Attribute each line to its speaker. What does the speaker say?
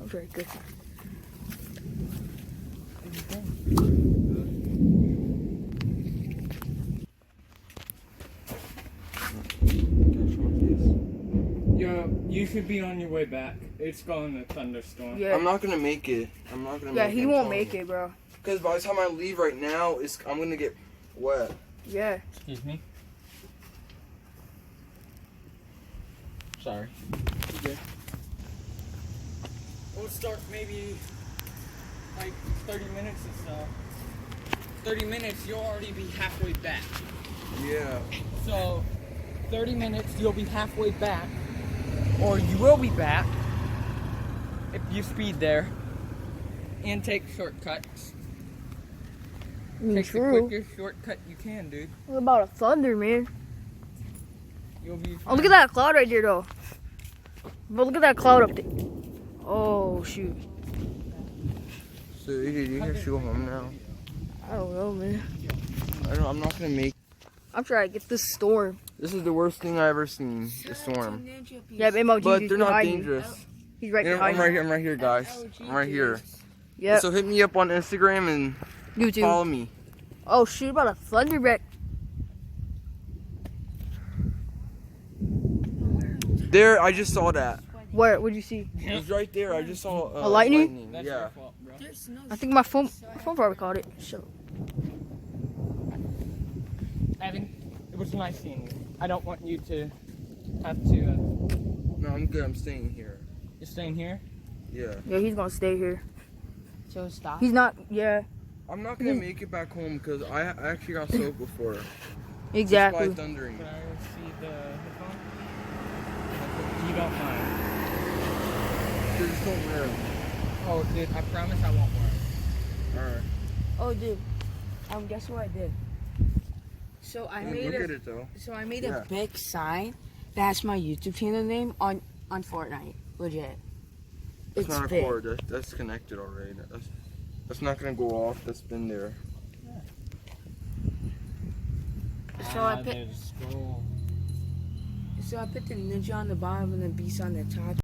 Speaker 1: very good.
Speaker 2: Yeah, you should be on your way back. It's going to thunderstorm.
Speaker 1: Yeah.
Speaker 3: I'm not gonna make it. I'm not gonna.
Speaker 1: Yeah,
Speaker 3: make
Speaker 1: he
Speaker 3: it, I'm
Speaker 1: won't
Speaker 3: telling
Speaker 1: make
Speaker 3: you.
Speaker 1: it, bro.
Speaker 3: Because by the time I leave right now, I'm gonna get wet.
Speaker 1: Yeah.
Speaker 2: Excuse me. Sorry. Okay. We'll start maybe like 30 minutes or so. 30 minutes, you'll already be halfway back.
Speaker 3: Yeah.
Speaker 2: So, 30 minutes, you'll be halfway back. Or you will be back if you speed there and take shortcuts. Take the
Speaker 1: True.
Speaker 2: quickest shortcut you can, dude.
Speaker 1: What about a thunder, man?
Speaker 2: You'll be
Speaker 1: Oh, look at that cloud right there, though. But look at that cloud up there. Oh, shoot.
Speaker 3: So you have to go home now.
Speaker 1: I don't know, man.
Speaker 3: I'm not gonna make.
Speaker 1: I'm trying to get this storm.
Speaker 3: This is the worst thing I've ever seen. The storm.
Speaker 1: Yeah, but MLG
Speaker 3: But
Speaker 1: is
Speaker 3: they're not
Speaker 1: behind you.
Speaker 3: dangerous.
Speaker 1: He's right
Speaker 3: You know,
Speaker 1: behind
Speaker 3: I'm right
Speaker 1: you.
Speaker 3: here. I'm right here, guys. I'm right here.
Speaker 1: Yep.
Speaker 3: So hit me up on Instagram and
Speaker 1: YouTube.
Speaker 3: follow me.
Speaker 1: Oh, shoot, about a thunder wreck.
Speaker 3: There, I just saw that.
Speaker 1: Where? What'd you see?
Speaker 3: It was right there. I just saw
Speaker 1: A lightning?
Speaker 2: That's
Speaker 3: Yeah.
Speaker 2: your fault, bro.
Speaker 1: I think my phone probably caught it. Shut up.
Speaker 2: Evan, it was nice seeing you. I don't want you to have to.
Speaker 3: No, I'm good. I'm staying here.
Speaker 2: You're staying here?
Speaker 3: Yeah.
Speaker 1: Yeah, he's gonna stay here.
Speaker 2: So stop.
Speaker 1: He's not. Yeah,
Speaker 3: I'm not gonna make it back home because I actually got soaked before.
Speaker 1: exactly.
Speaker 3: Just by thundering.
Speaker 2: Can I see the headphone? You don't mind.
Speaker 3: Just don't wear them.
Speaker 2: Oh, dude, I promise I won't wear them.
Speaker 3: Alright.
Speaker 4: Oh, dude. Guess what I did? So I
Speaker 3: Look
Speaker 4: made
Speaker 3: at it though.
Speaker 4: a big sign that has my YouTube channel name on Fortnite. Legit.
Speaker 3: That's
Speaker 4: It's
Speaker 3: not a
Speaker 4: big.
Speaker 3: cord. That's connected already. That's not gonna go off. That's been there.
Speaker 4: So I put the ninja on the bottom and the beast on the top.